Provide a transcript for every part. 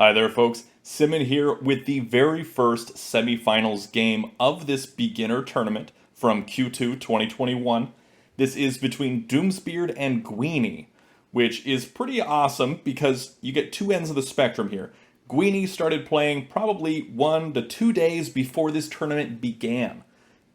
Hi there, folks. Simon here with the very first semifinals game of this beginner tournament from Q2 2021. This is between DoomsBeard and Gueenee, which is pretty awesome because you get two ends of the spectrum here. Gueenee started playing probably 1 to 2 days before this tournament began.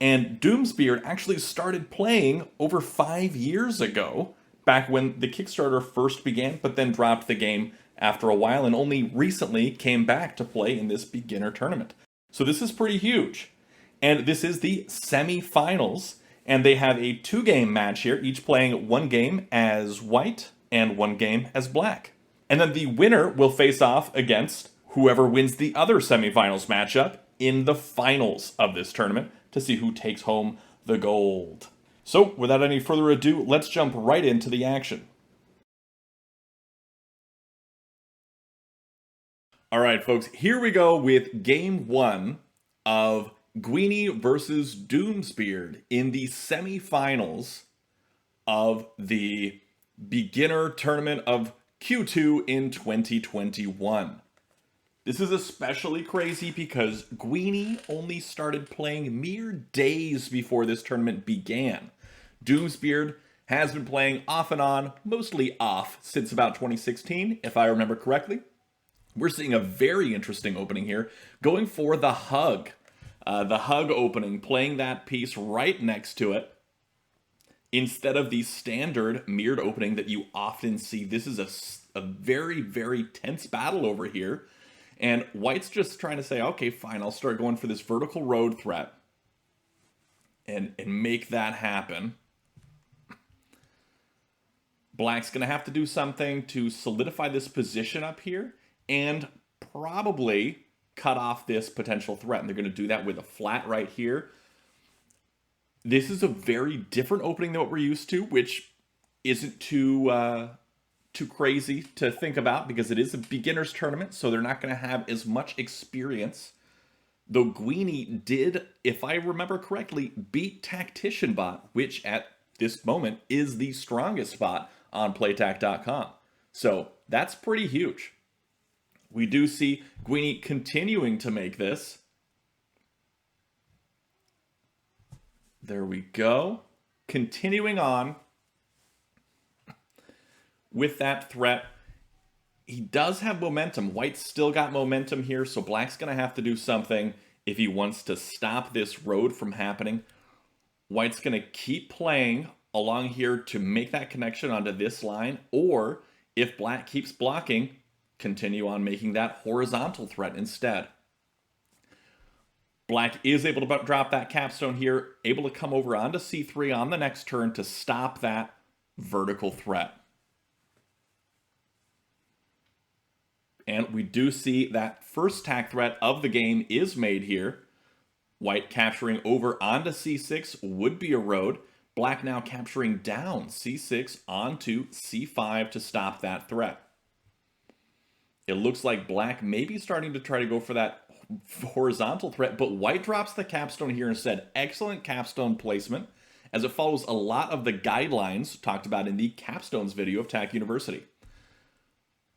And DoomsBeard actually started playing over 5 years ago, back when the Kickstarter first began, but then dropped the game after a while and only recently came back to play in this beginner tournament. So this is pretty huge. And this is the semi-finals, and they have a 2-game match here, each playing 1 game as white and 1 game as black. And then the winner will face off against whoever wins the other semi-finals matchup in the finals of this tournament to see who takes home the gold. So, without any further ado, let's jump right into the action. Alright, folks, here we go with game 1 of Gueenee versus DoomsBeard in the semi-finals of the beginner tournament of Q2 in 2021. This is especially crazy because Gueenee only started playing mere days before this tournament began. DoomsBeard has been playing off and on, mostly off, since about 2016, if I remember correctly. We're seeing a very interesting opening here, going for the hug. The hug opening, playing that piece right next to it, instead of the standard mirrored opening that you often see. This is a very, very tense battle over here. And white's just trying to say, okay, fine, I'll start going for this vertical road threat and make that happen. Black's going to have to do something to solidify this position up here and probably cut off this potential threat. And they're going to do that with a flat right here. This is a very different opening than what we're used to, which isn't too crazy to think about because it is a beginner's tournament, so they're not going to have as much experience. Though Gueenee did, if I remember correctly, beat Tactician Bot, which at this moment is the strongest bot on playtac.com. So that's pretty huge. We do see Gueenee continuing to make this. There we go. Continuing on with that threat. He does have momentum. White's still got momentum here, so black's going to have to do something if he wants to stop this road from happening. White's going to keep playing along here to make that connection onto this line, or if black keeps blocking, continue on making that horizontal threat instead. Black is able to drop that capstone here, able to come over onto C3 on the next turn to stop that vertical threat. And we do see that first tack threat of the game is made here. White capturing over onto C6 would be a road. Black now capturing down C6 onto C5 to stop that threat. It looks like black may be starting to try to go for that horizontal threat, but white drops the capstone here instead. Excellent capstone placement, as it follows a lot of the guidelines talked about in the capstones video of TAC University.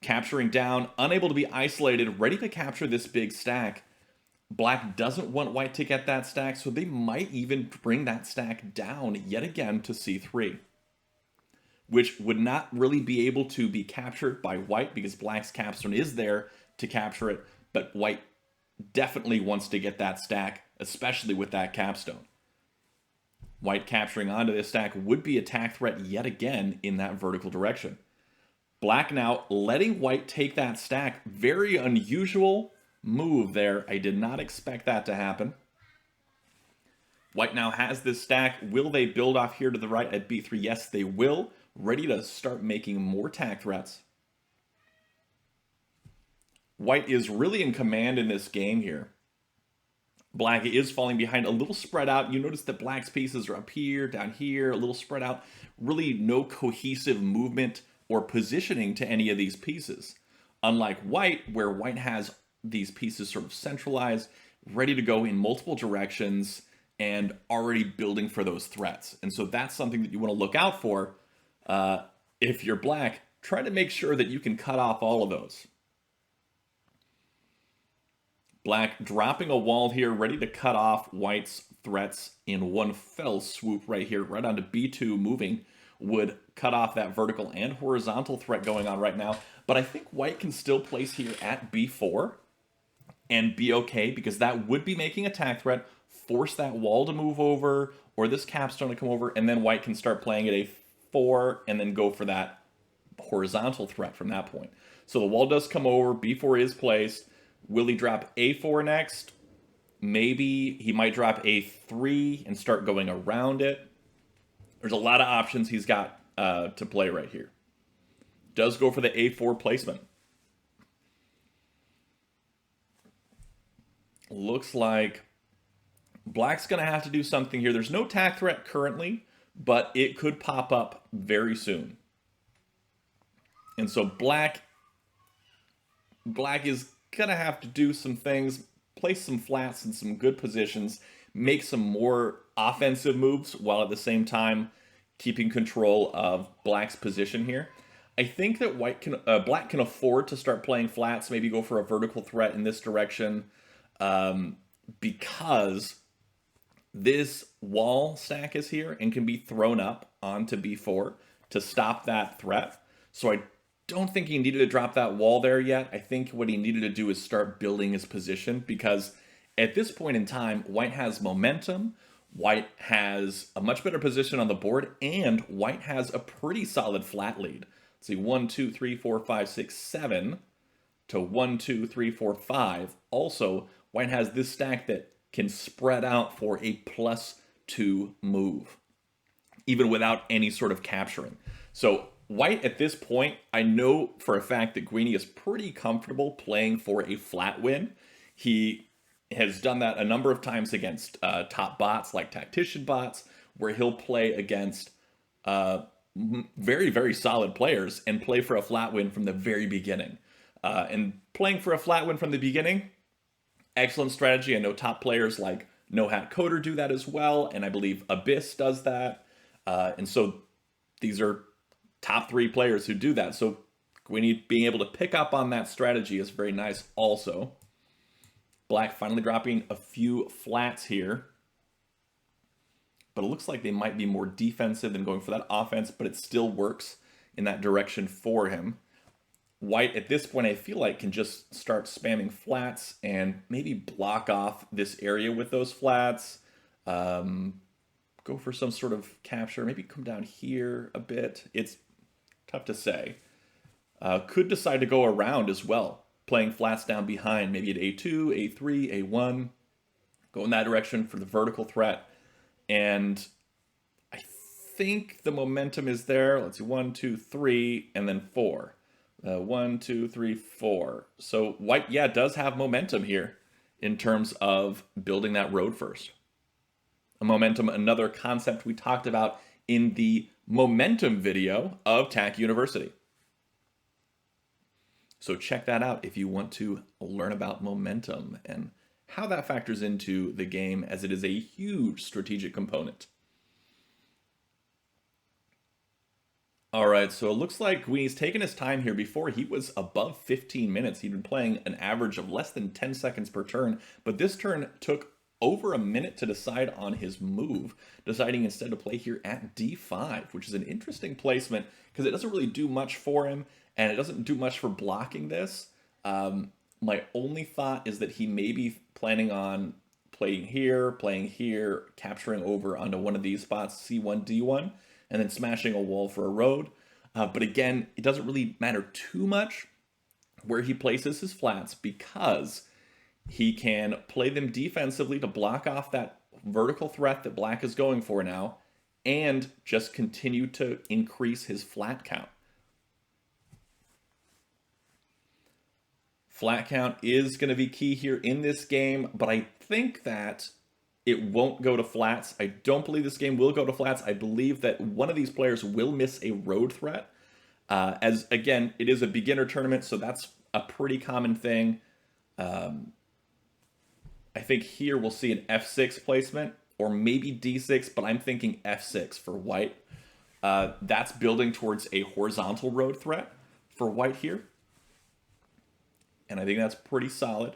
Capturing down, unable to be isolated, ready to capture this big stack. Black doesn't want white to get that stack, so they might even bring that stack down yet again to C3. Which would not really be able to be captured by white because black's capstone is there to capture it, but white definitely wants to get that stack, especially with that capstone. White capturing onto this stack would be a tack threat yet again in that vertical direction. Black now letting white take that stack. Very unusual move there. I did not expect that to happen. White now has this stack. Will they build off here to the right at B3? Yes, they will. Ready to start making more tack threats. White is really in command in this game here. Black is falling behind, a little spread out. You notice that black's pieces are up here, down here, a little spread out. Really no cohesive movement or positioning to any of these pieces. Unlike white, where white has these pieces sort of centralized, ready to go in multiple directions, and already building for those threats. And so that's something that you want to look out for. If you're black, try to make sure that you can cut off all of those. Black dropping a wall here, ready to cut off White's threats in one fell swoop right here, right onto B2 moving, would cut off that vertical and horizontal threat going on right now. But I think White can still place here at B4 and be okay, because that would be making attack threat, force that wall to move over, or this capstone to come over, and then White can start playing at A4 and then go for that horizontal threat from that point. So the wall does come over, B4 is placed. Will he drop A4 next? Maybe he might drop A3 and start going around it. There's a lot of options he's got to play right here. Does go for the A4 placement. Looks like Black's going to have to do something here. There's no attack threat currently, but it could pop up very soon. And so Black is going to have to do some things, place some flats in some good positions, make some more offensive moves, while at the same time keeping control of Black's position here. I think that Black can afford to start playing flats, maybe go for a vertical threat in this direction, because this wall stack is here and can be thrown up onto B4 to stop that threat. So I don't think he needed to drop that wall there yet. I think what he needed to do is start building his position, because at this point in time, White has momentum, White has a much better position on the board, and White has a pretty solid flat lead. Let's see, 1, 2, 3, 4, 5, 6, 7 to 1, 2, 3, 4, 5. Also, White has this stack that can spread out for a +2 move, even without any sort of capturing. So White at this point, I know for a fact that Gueenee is pretty comfortable playing for a flat win. He has done that a number of times against top bots like tactician bots, where he'll play against very, very solid players and play for a flat win from the very beginning. And playing for a flat win from the beginning, excellent strategy. I know top players like No Hat Coder do that as well, and I believe Abyss does that. And so these are top 3 players who do that. So Gueenee being able to pick up on that strategy is very nice also. Black finally dropping a few flats here. But it looks like they might be more defensive than going for that offense, but it still works in that direction for him. White, at this point, I feel like can just start spamming flats and maybe block off this area with those flats. Go for some sort of capture, maybe come down here a bit. It's tough to say. Could decide to go around as well, playing flats down behind, maybe at A2, A3, A1. Go in that direction for the vertical threat. And I think the momentum is there. Let's see, 1, 2, 3, and then 4. 1, 2, 3, 4. So White, yeah, does have momentum here in terms of building that road first. A momentum, another concept we talked about in the momentum video of TAC University. So check that out if you want to learn about momentum and how that factors into the game, as it is a huge strategic component. All right, so it looks like Gueenee's taken his time here. Before, he was above 15 minutes. He'd been playing an average of less than 10 seconds per turn, but this turn took over a minute to decide on his move, deciding instead to play here at D5, which is an interesting placement because it doesn't really do much for him, and it doesn't do much for blocking this. My only thought is that he may be planning on playing here, capturing over onto one of these spots, C1, D1, and then smashing a wall for a road. But again, it doesn't really matter too much where he places his flats, because he can play them defensively to block off that vertical threat that Black is going for now, and just continue to increase his flat count. Flat count is going to be key here in this game, but I think that it won't go to flats. I don't believe this game will go to flats. I believe that one of these players will miss a road threat. As, again, it is a beginner tournament, so that's a pretty common thing. I think here we'll see an F6 placement, or maybe D6, but I'm thinking F6 for White. That's building towards a horizontal road threat for White here. And I think that's pretty solid.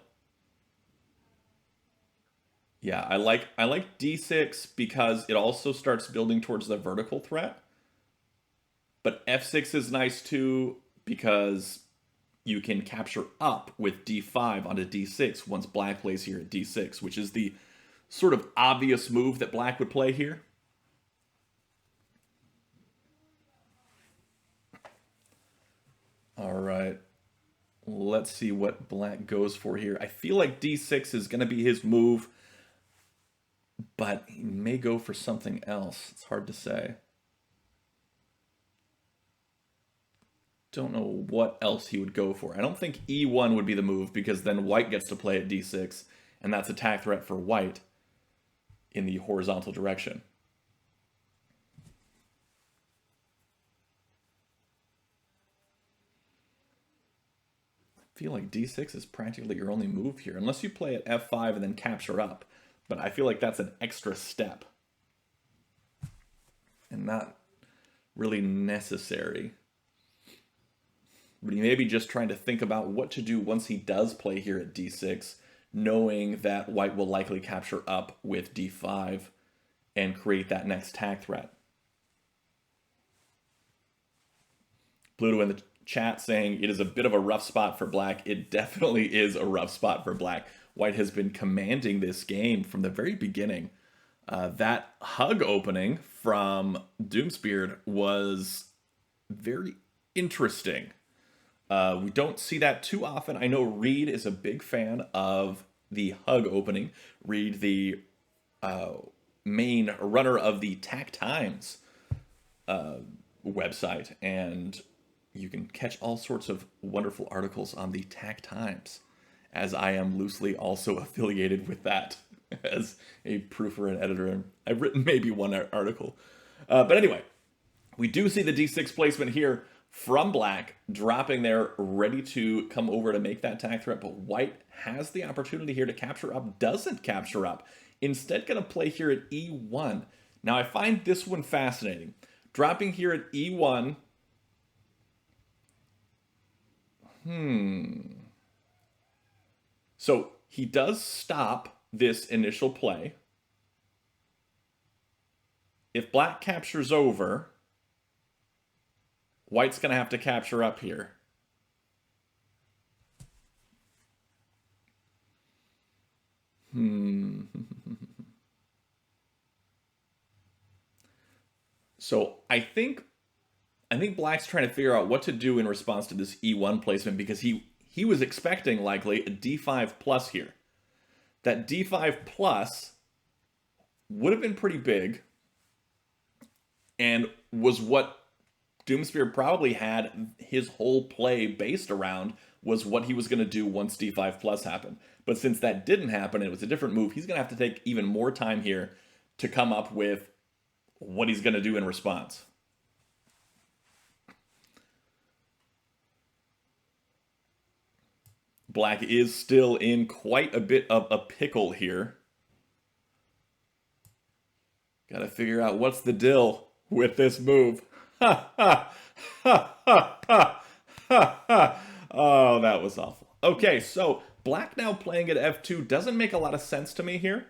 Yeah, I like d6 because it also starts building towards the vertical threat. But f6 is nice too because you can capture up with d5 onto d6 once black plays here at d6, which is the sort of obvious move that black would play here. All right. Let's see what black goes for here. I feel like d6 is going to be his move, but he may go for something else. It's hard to say. Don't know what else he would go for. I don't think e1 would be the move because then white gets to play at d6, and that's attack threat for white in the horizontal direction. I feel like d6 is practically your only move here, unless you play at f5 and then capture up. But I feel like that's an extra step and not really necessary. But he may be just trying to think about what to do once he does play here at d6, knowing that white will likely capture up with d5 and create that next attack threat. Pluto in the chat saying it is a bit of a rough spot for black. It definitely is a rough spot for black. White has been commanding this game from the very beginning. That hug opening from DoomsBeard was very interesting. We don't see that too often. I know Reed is a big fan of the hug opening. Reed, the main runner of the Tack Times website, and you can catch all sorts of wonderful articles on the Tack Times, as I am loosely also affiliated with that as a proofer and editor. I've written maybe one article. But anyway, we do see the d6 placement here from black, dropping there, ready to come over to make that attack threat, but white has the opportunity here to capture up, doesn't capture up. Instead, going to play here at e1. Now, I find this one fascinating. Dropping here at e1... So he does stop this initial play. If black captures over, white's going to have to capture up here. So I think black's trying to figure out what to do in response to this e1 placement because he was expecting likely a d5 plus here. That d5 plus would have been pretty big and was what DoomsBeard probably had his whole play based around, was what he was going to do once d5 plus happened. But since that didn't happen, it was a different move, he's going to have to take even more time here to come up with what he's going to do in response. Black is still in quite a bit of a pickle here. Gotta figure out what's the deal with this move. Ha ha ha ha ha ha ha. Oh, that was awful. Okay, so black now playing at f2 doesn't make a lot of sense to me here.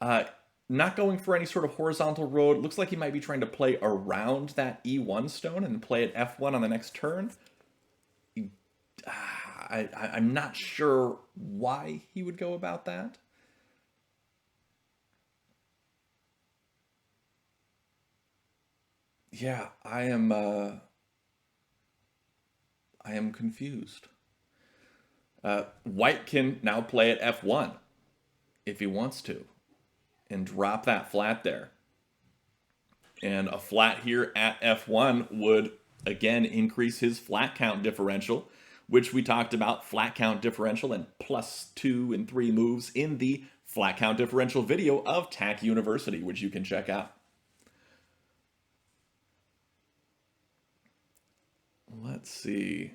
Not going for any sort of horizontal road. Looks like he might be trying to play around that e1 stone and play at f1 on the next turn. I'm not sure why he would go about that. Yeah, I am confused. White can now play at f1 if he wants to and drop that flat there. And a flat here at f1 would again increase his flat count differential, which we talked about, flat count differential and +2 and 3 moves in the flat count differential video of Tack University, which you can check out. Let's see.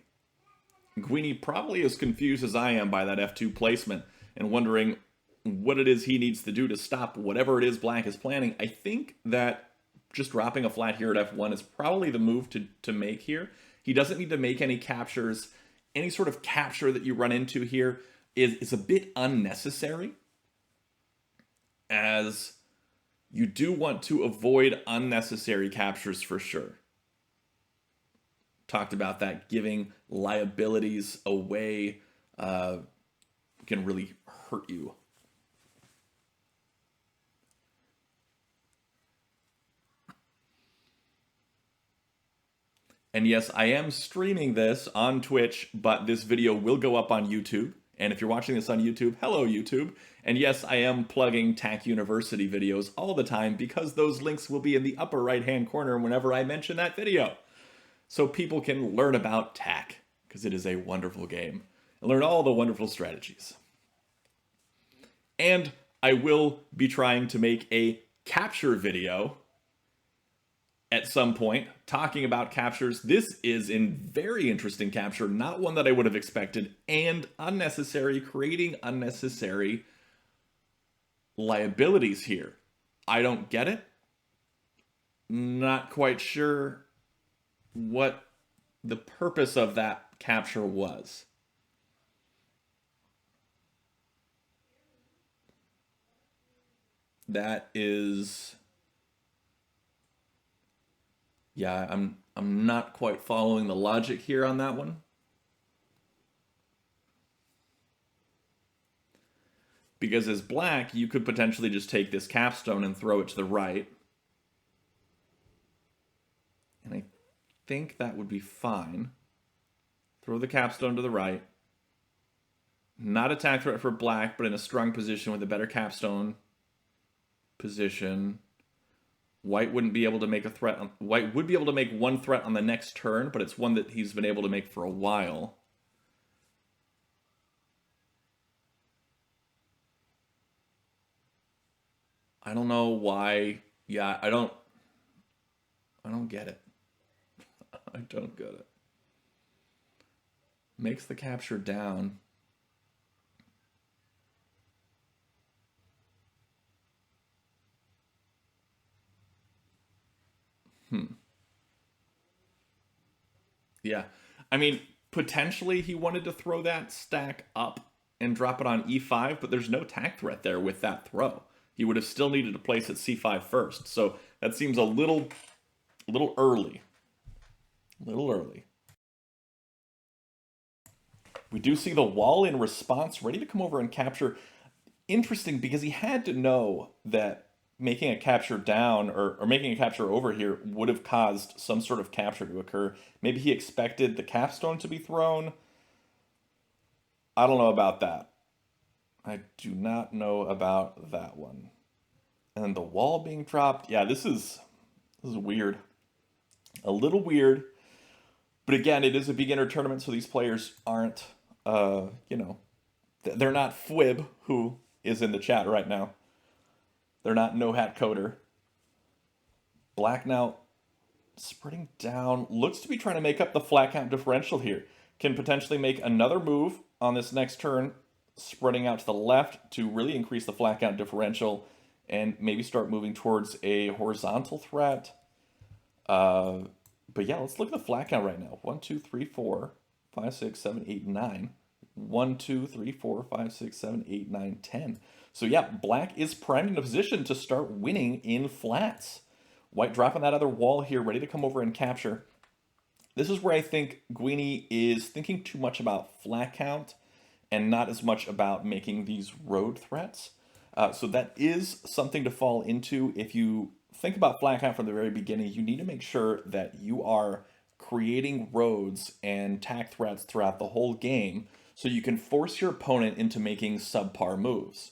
Gueenee probably as confused as I am by that f2 placement and wondering what it is he needs to do to stop whatever it is black is planning. I think that just dropping a flat here at f1 is probably the move to make here. He doesn't need to make any captures. Any sort of capture that you run into here is a bit unnecessary. as you do want to avoid unnecessary captures for sure. Talked about that, giving liabilities away can really hurt you. And yes, I am streaming this on Twitch, but this video will go up on YouTube. And if you're watching this on YouTube, hello YouTube. And yes, I am plugging TAC University videos all the time because those links will be in the upper right-hand corner whenever I mention that video. So people can learn about TAC, because it is a wonderful game, and learn all the wonderful strategies. And I will be trying to make a capture video at some point, talking about captures. This is a very interesting capture, not one that I would have expected, and unnecessary, creating unnecessary liabilities here. I don't get it. Not quite sure what the purpose of that capture was. That is... yeah, I'm not quite following the logic here on that one. Because as black, you could potentially just take this capstone and throw it to the right. And I think that would be fine. Throw the capstone to the right. Not attack threat for black, but in a strong position with a better capstone position. White wouldn't be able to make a threat. White would be able to make one threat on the next turn, but it's one that he's been able to make for a while. I don't know why. Yeah, I don't get it. I don't get it. Makes the capture down. Yeah. I mean, potentially he wanted to throw that stack up and drop it on e5, but there's no tack threat there with that throw. He would have still needed to place at c5 first. So that seems a little early. A little early. We do see the wall in response, ready to come over and capture. Interesting, because he had to know that making a capture down or making a capture over here would have caused some sort of capture to occur. Maybe he expected the capstone to be thrown. I don't know about that. I do not know about that one. And then the wall being dropped. Yeah, this is weird. A little weird. But again, it is a beginner tournament, so these players aren't, you know, they're not Fwib, who is in the chat right now. They're not No Hat Coder. Black now spreading down. Looks to be trying to make up the flat count differential here. Can potentially make another move on this next turn, spreading out to the left to really increase the flat count differential and maybe start moving towards a horizontal threat. But yeah, let's look at the flat count right now. 1, 2, 3, 4, 5, 6, 7, 8, 9. 1, 2, 3, 4, 5, 6, 7, 8, 9, 10. So yeah, black is primed in a position to start winning in flats. White dropping that other wall here, ready to come over and capture. This is where I think Gueenee is thinking too much about flat count and not as much about making these road threats. So that is something to fall into. If you think about flat count from the very beginning, you need to make sure that you are creating roads and tack threats throughout the whole game so you can force your opponent into making subpar moves.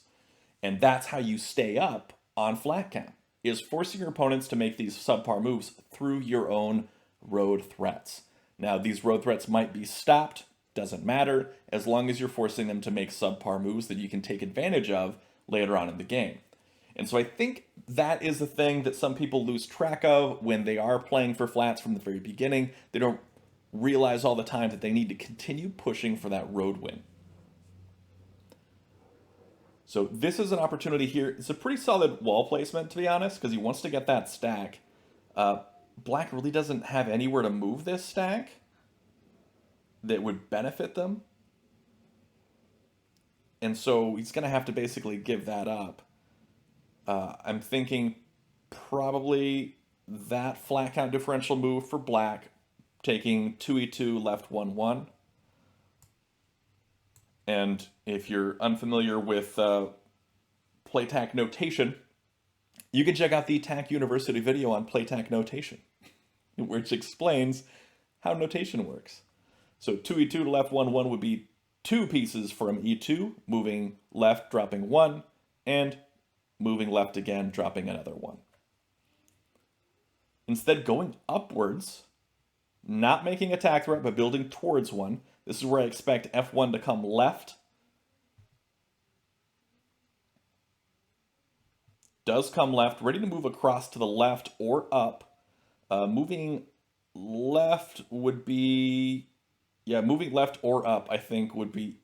And that's how you stay up on flat count, is forcing your opponents to make these subpar moves through your own road threats. Now, these road threats might be stopped, doesn't matter, as long as you're forcing them to make subpar moves that you can take advantage of later on in the game. And so I think that is the thing that some people lose track of when they are playing for flats from the very beginning. They don't realize all the time that they need to continue pushing for that road win. So this is an opportunity here. It's a pretty solid wall placement, to be honest, because he wants to get that stack. Black really doesn't have anywhere to move this stack that would benefit them. And so he's going to have to basically give that up. I'm thinking probably that flat count differential move for black, taking 2e2 left 1-1. And if you're unfamiliar with playtack notation, you can check out the Tack University video on playtack notation, which explains how notation works. So 2e2 to left 1-1 would be two pieces from e2, moving left, dropping 1, and moving left again, dropping another 1. Instead, going upwards, not making a attack threat, but building towards one. This is where I expect f1 to come left. Does come left, ready to move across to the left or up. Moving left would be, moving left or up, I think would be,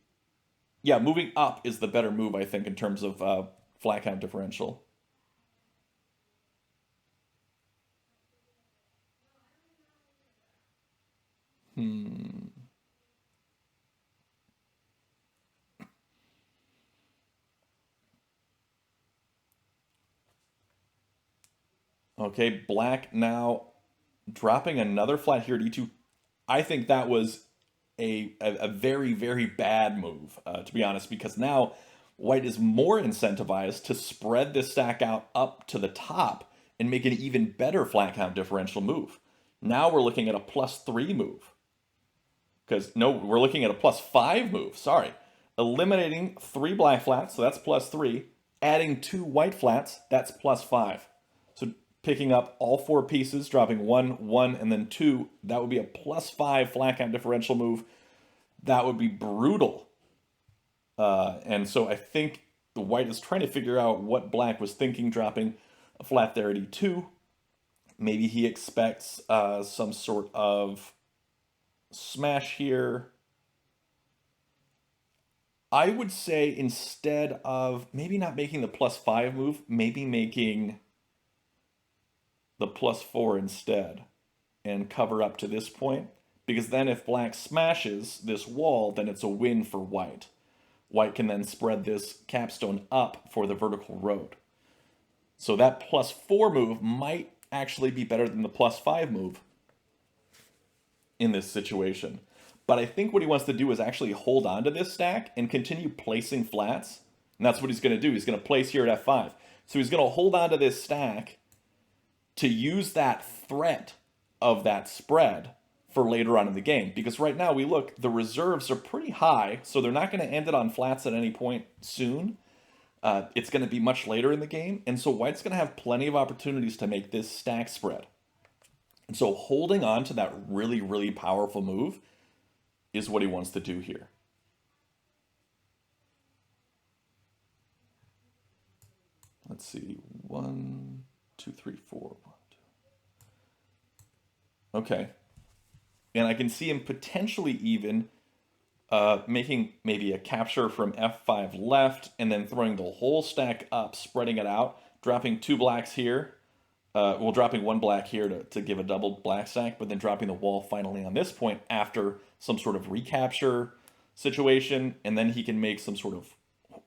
moving up is the better move, I think, in terms of flat count differential. Okay, black now dropping another flat here at e2. I think that was a very, very bad move, to be honest, because now white is more incentivized to spread this stack out up to the top and make an even better flat count differential move. Now we're looking at a +3 move. We're looking at a +5 move, sorry. Eliminating 3 black flats, so that's +3. Adding 2 white flats, that's +5. So picking up all 4 pieces, dropping 1, 1, and then 2, that would be a +5 flat count differential move. That would be brutal. And so I think the white is trying to figure out what black was thinking, dropping a flat there at e2. Maybe he expects some sort of smash here. I would say instead of maybe not making the +5 move, maybe making the +4 instead and cover up to this point, because then if black smashes this wall, then it's a win for white. White can then spread this capstone up for the vertical road. So that +4 move might actually be better than the +5 move in this situation. But I think what he wants to do is actually hold on to this stack and continue placing flats. And that's what he's going to do. He's going to place here at f5. So he's going to hold on to this stack to use that threat of that spread for later on in the game. Because right now we look, the reserves are pretty high, so they're not going to end it on flats at any point soon. It's going to be much later in the game, and so white's going to have plenty of opportunities to make this stack spread. And so holding on to that really, really powerful move is what he wants to do here. Let's see, 1, 2, 3, 4, 1, 2. Okay. And I can see him potentially even making maybe a capture from f5 left and then throwing the whole stack up, spreading it out, dropping 2 blacks here. Dropping 1 black here to give a double black stack, but then dropping the wall finally on this point after some sort of recapture situation, and then he can make some sort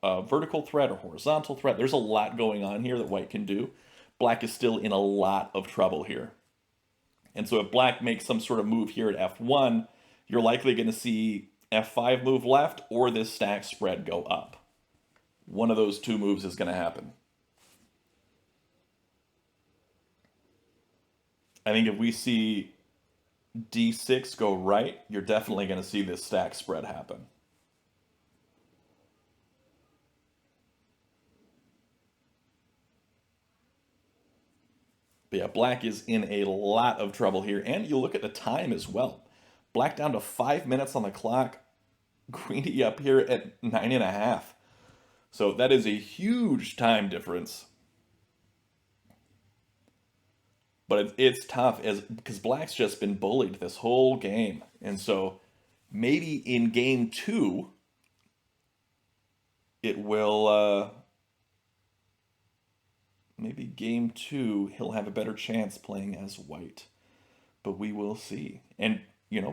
of vertical threat or horizontal threat. There's a lot going on here that white can do. Black is still in a lot of trouble here. And so if black makes some sort of move here at f1, you're likely going to see f5 move left or this stack spread go up. One of those 2 moves is going to happen. I think if we see d6 go right, you're definitely going to see this stack spread happen. But yeah, black is in a lot of trouble here. And you look at the time as well. Black down to 5 minutes on the clock. Gueenee up here at 9.5. So that is a huge time difference. But it's tough because black's just been bullied this whole game. And so maybe in game 2, it will... maybe game 2, he'll have a better chance playing as white. But we will see. And,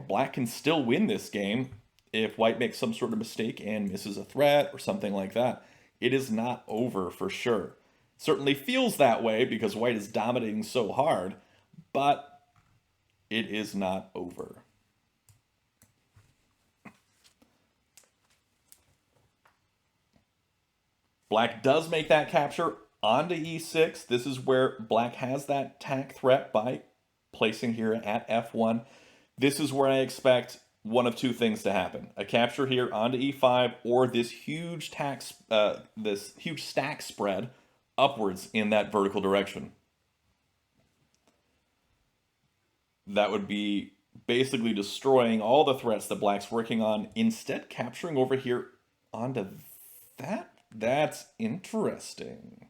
black can still win this game if white makes some sort of mistake and misses a threat or something like that. It is not over for sure. Certainly feels that way because white is dominating so hard, but it is not over. Black does make that capture onto e6. This is where black has that attack threat by placing here at f1. This is where I expect one of two things to happen: a capture here onto e5, or this huge stack spread upwards in that vertical direction. That would be basically destroying all the threats that black's working on, instead capturing over here onto that. That's interesting.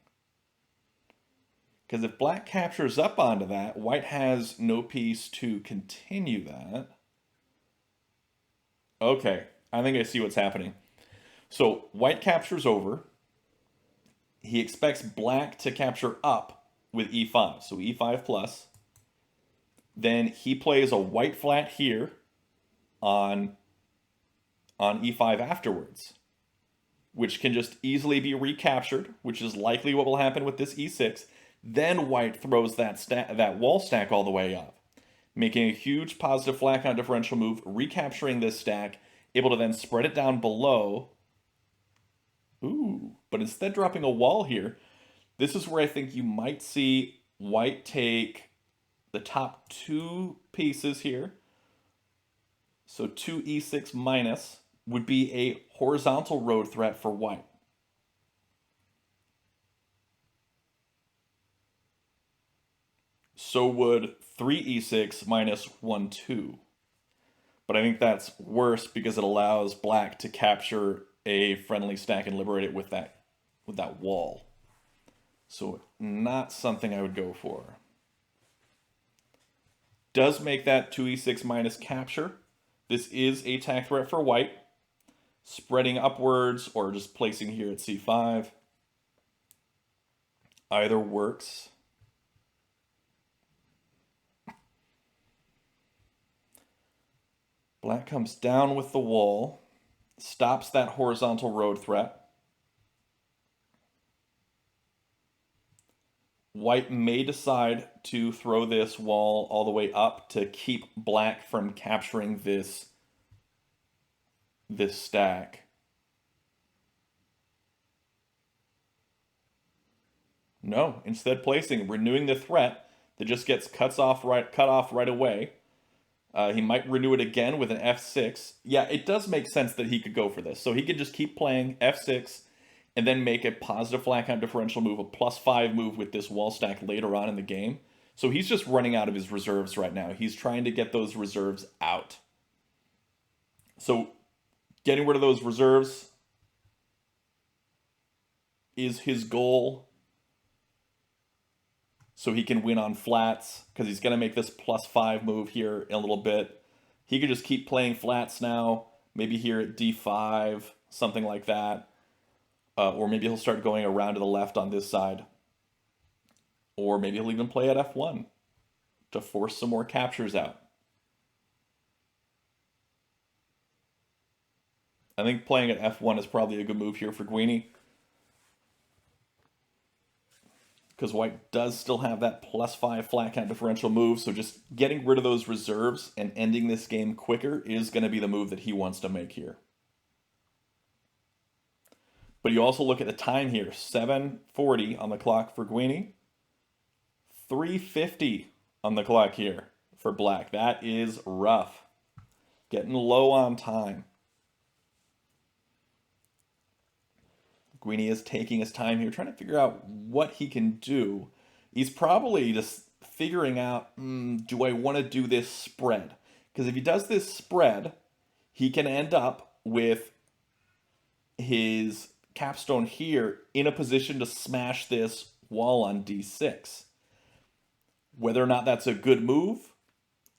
Because if black captures up onto that, white has no piece to continue that. Okay, I think I see what's happening. So white captures over. He expects black to capture up with e5, so e5 plus. Then he plays a white flat here on e5 afterwards, which can just easily be recaptured, which is likely what will happen with this e6. Then white throws that wall stack all the way up, making a huge positive flat count differential move, recapturing this stack, able to then spread it down below. Ooh, but instead dropping a wall here. This is where I think you might see white take the top two pieces here. So 2e6 minus would be a horizontal road threat for white. So would 3e6 minus 1, 2. But I think that's worse because it allows black to capture a friendly stack and liberate it with that wall. So not something I would go for. Does make that 2e6 minus capture. This is a attack threat for white. Spreading upwards or just placing here at c5. Either works. Black comes down with the wall, stops that horizontal road threat. White may decide to throw this wall all the way up to keep black from capturing this stack. No, instead placing, renewing the threat that just gets cut off right away. He might renew it again with an f6. Yeah, it does make sense that he could go for this. So he could just keep playing f6 and then make a positive flat count differential move, a +5 move with this wall stack later on in the game. So he's just running out of his reserves right now. He's trying to get those reserves out. So getting rid of those reserves is his goal, so he can win on flats, because he's going to make this +5 move here in a little bit. He could just keep playing flats now, maybe here at d5, something like that. Or maybe he'll start going around to the left on this side. Or maybe he'll even play at f1 to force some more captures out. I think playing at f1 is probably a good move here for Gueenee, because white does still have that +5 flat count differential move, so just getting rid of those reserves and ending this game quicker is going to be the move that he wants to make here. But you also look at the time here, 7:40 on the clock for Gueenee, 3:50 on the clock here for black. That is rough. Getting low on time. Gueenee is taking his time here, trying to figure out what he can do. He's probably just figuring out, do I want to do this spread? Because if he does this spread, he can end up with his capstone here in a position to smash this wall on d6. Whether or not that's a good move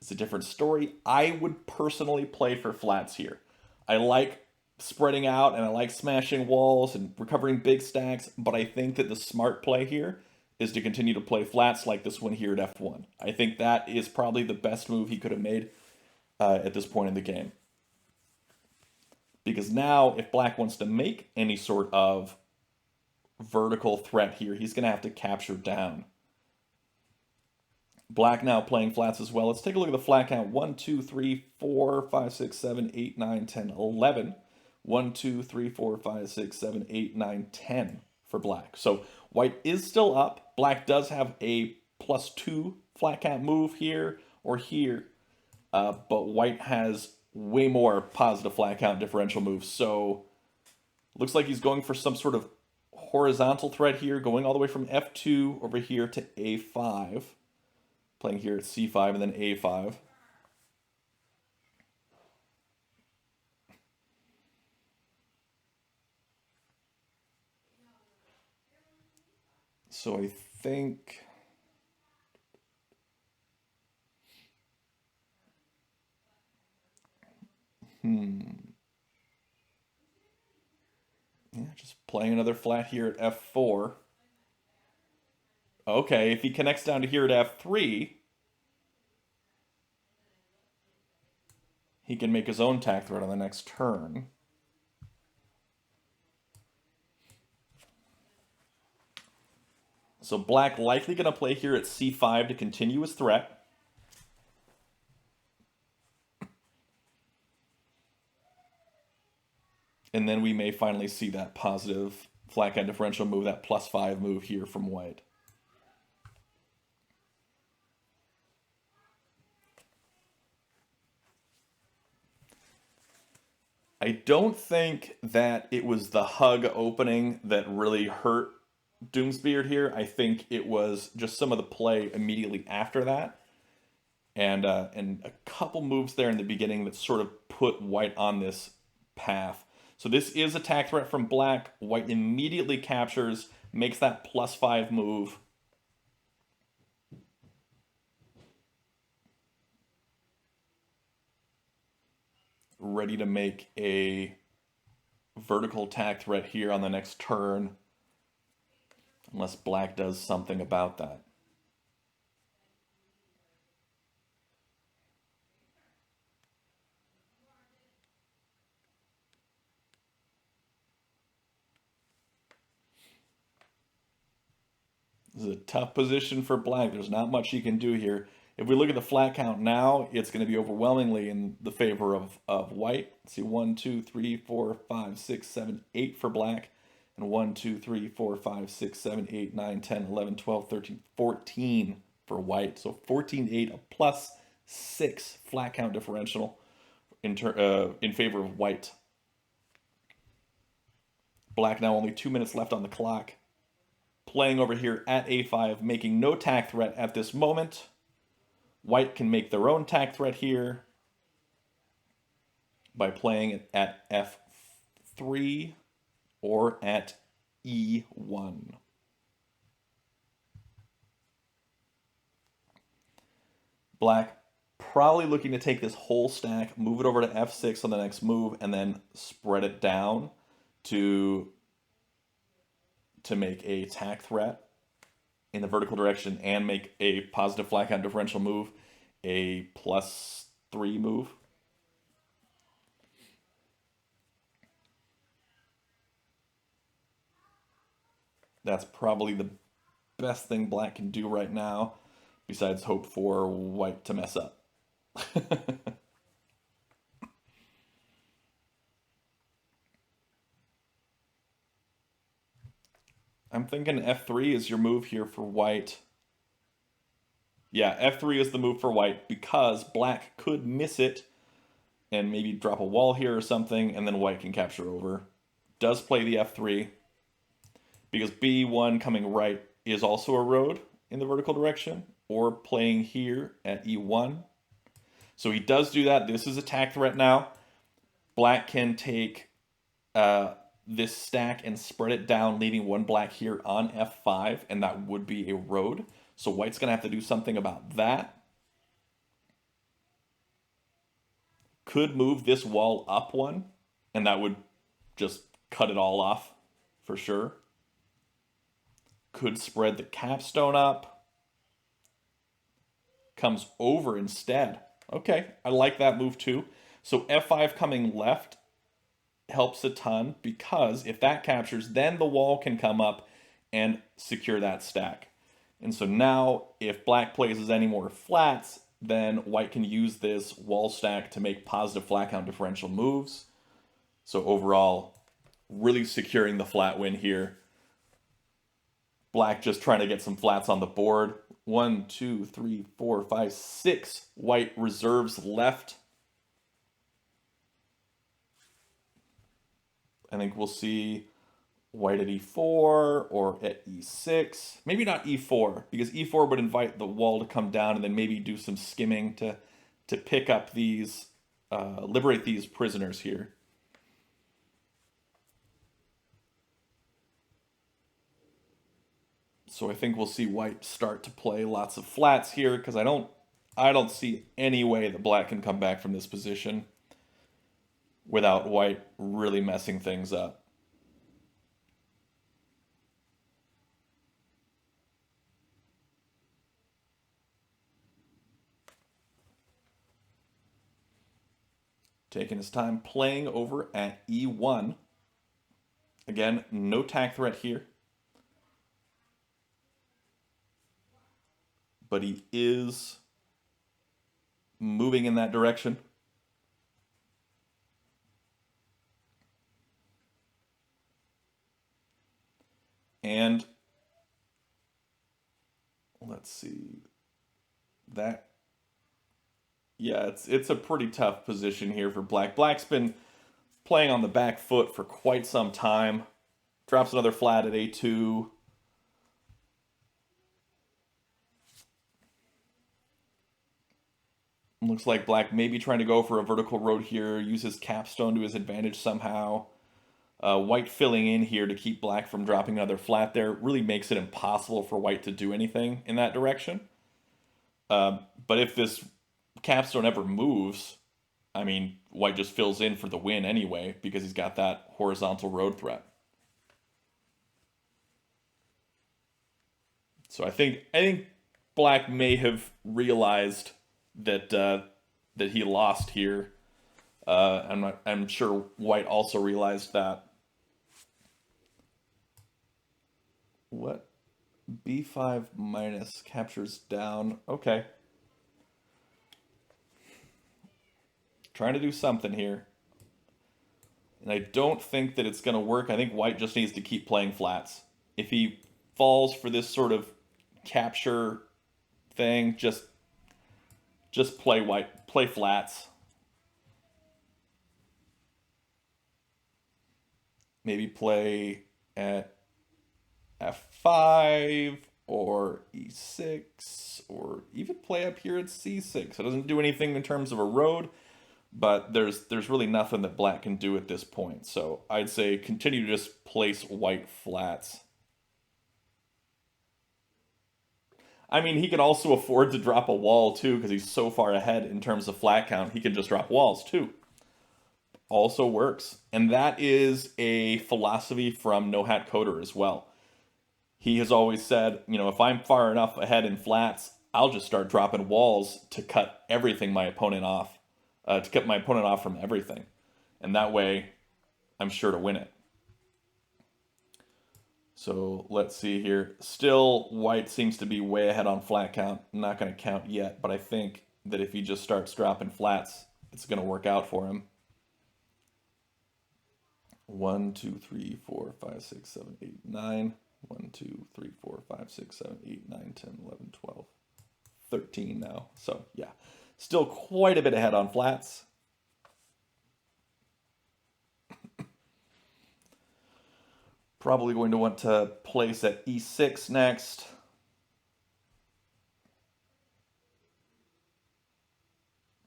is a different story. I would personally play for flats here. I like spreading out and I like smashing walls and recovering big stacks, but I think that the smart play here is to continue to play flats like this one here at f1. I think that is probably the best move he could have made at this point in the game. Because now, if black wants to make any sort of vertical threat here. He's going to have to capture down. Black now playing flats as well. Let's take a look at the flat count. 1, 2, 3, 4, 5, 6, 7, 8, 9, 10, 11. 1, 2, 3, 4, 5, 6, 7, 8, 9, 10 for black. So white is still up. Black does have a +2 flat count move here or here. But white has way more positive flat count differential moves. So looks like he's going for some sort of horizontal threat here, going all the way from F2 over here to A5. Playing here at C5 and then A5. So I think... Yeah, just playing another flat here at F4. Okay, if he connects down to here at F3, he can make his own tack threat on the next turn. So black likely going to play here at C5 to continue his threat. And then we may finally see that positive flat count differential move, that +5 move here from white. I don't think that it was the hug opening that really hurt DoomsBeard here. I think it was just some of the play immediately after that. And a couple moves there in the beginning that sort of put white on this path. So this is a tack threat from black. White immediately captures, makes that +5 move. Ready to make a vertical tack threat here on the next turn. Unless black does something about that. This is a tough position for black. There's not much he can do here. If we look at the flat count now, it's going to be overwhelmingly in the favor of white. Let's see, 1, 2, 3, 4, 5, 6, 7, 8 for black. And 1, 2, 3, 4, 5, 6, 7, 8, 9, 10, 11, 12, 13, 14 for white. So 14, 8, a +6 flat count differential in favor of white. Black now only 2 minutes left on the clock. Playing over here at A5, making no tack threat at this moment. White can make their own tack threat here by playing it at F3 or at E1. Black probably looking to take this whole stack, move it over to F6 on the next move, and then spread it down to make a tack threat in the vertical direction and make a positive flat count differential move, a +3 move. That's probably the best thing black can do right now, besides hope for white to mess up. I'm thinking F3 is your move here for white. Yeah, F3 is the move for white because black could miss it and maybe drop a wall here or something, and then white can capture over. Does play the F3 because B1 coming right is also a road in the vertical direction, or playing here at E1. So he does do that. This is a tack threat now. Black can take this stack and spread it down, leaving one black here on F5, and that would be a road. So white's going to have to do something about that. Could move this wall up one, and that would just cut it all off for sure. Could spread the capstone up. Comes over instead. Okay, I like that move too. So F5 coming left helps a ton, because if that captures, then the wall can come up and secure that stack. And so now, if black places any more flats, then white can use this wall stack to make positive flat count differential moves. So overall, really securing the flat win here. Black just trying to get some flats on the board. 1, 2, 3, 4, 5, 6 white reserves left. I think we'll see white at e4 or at e6. Maybe not e4, because e4 would invite the wall to come down and then maybe do some skimming to pick up these, liberate these prisoners here. So I think we'll see white start to play lots of flats here, because I don't see any way that black can come back from this position without white really messing things up. Taking his time playing over at e1. Again, no tack threat here. But he is moving in that direction. And let's see. That, yeah, it's a pretty tough position here for black. Black's been playing on the back foot for quite some time. Drops another flat at a2. Looks like black maybe trying to go for a vertical road here, use his capstone to his advantage somehow. White filling in here to keep black from dropping another flat there really makes it impossible for white to do anything in that direction. But if this capstone ever moves, I mean, white just fills in for the win anyway, because he's got that horizontal road threat. So I think black may have realized that that he lost here. I'm sure white also realized that. What? b5 minus captures down. Okay. Trying to do something here. And I don't think that it's going to work. I think white just needs to keep playing flats. If he falls for this sort of capture thing, just play flats. Maybe play at f5 or e6, or even play up here at c6. It doesn't do anything in terms of a road, but there's really nothing that black can do at this point. So I'd say continue to just place white flats. I mean, he can also afford to drop a wall too, because he's so far ahead in terms of flat count. He can just drop walls too. Also works. And that is a philosophy from No Hat Coder as well. He has always said, you know, if I'm far enough ahead in flats, I'll just start dropping walls to cut everything my opponent off, to cut my opponent off from everything. And that way, I'm sure to win it. So let's see here. Still, white seems to be way ahead on flat count. I'm not going to count yet, but I think that if he just starts dropping flats, it's going to work out for him. 1, 2, 3, 4, 5, 6, 7, 8, 9. 1, 2, 3, 4, 5, 6, 7, 8, 9, 10, 11, 12, 13 now. So yeah, still quite a bit ahead on flats. Probably going to want to place at e6 next.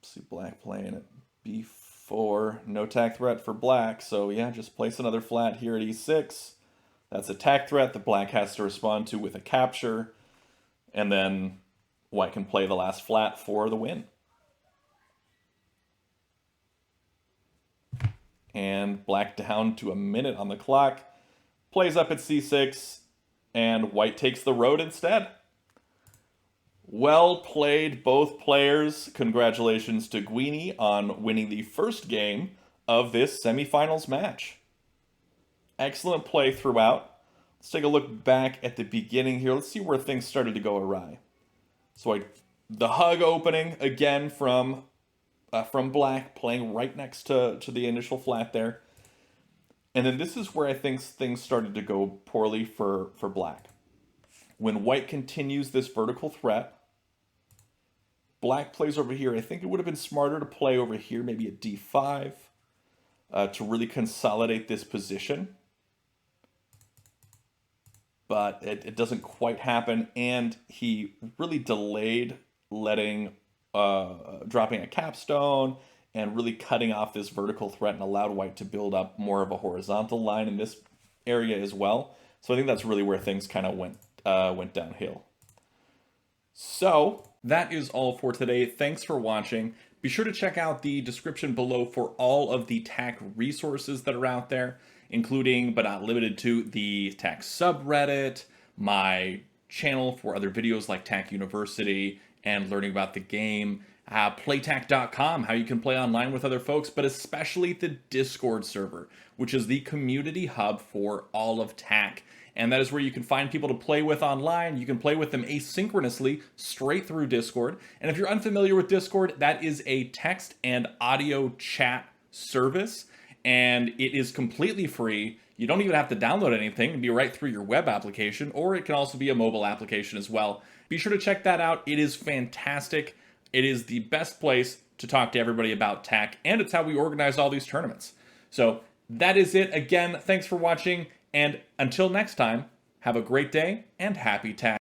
See black playing at b4. No tack threat for black. So yeah, just place another flat here at e6. That's a tack threat that black has to respond to with a capture. And then white can play the last flat for the win. And black down to a minute on the clock. Plays up at c6, and white takes the road instead. Well played, both players. Congratulations to Gueenee on winning the first game of this semifinals match. Excellent play throughout. Let's take a look back at the beginning here. Let's see where things started to go awry. So the hug opening again from black, playing right next to the initial flat there. And then this is where I think things started to go poorly for black. When white continues this vertical threat, black plays over here. I think it would have been smarter to play over here, maybe at d5, to really consolidate this position. But it doesn't quite happen, and he really delayed letting dropping a capstone and really cutting off this vertical threat and allowed white to build up more of a horizontal line in this area as well. So I think that's really where things kind of went downhill. So that is all for today. Thanks for watching. Be sure to check out the description below for all of the TAC resources that are out there, including but not limited to the TAC subreddit, my channel for other videos like TAC University and learning about the game, playtac.com, how you can play online with other folks, but especially the Discord server, which is the community hub for all of TAC. And that is where you can find people to play with online. You can play with them asynchronously straight through Discord. And if you're unfamiliar with Discord, that is a text and audio chat service, and it is completely free. You don't even have to download anything. It'll be right through your web application, or it can also be a mobile application as well. Be sure to check that out. It is fantastic. It is the best place to talk to everybody about TAC, and it's how we organize all these tournaments. So that is it. Again, thanks for watching, and until next time, have a great day and happy TAC.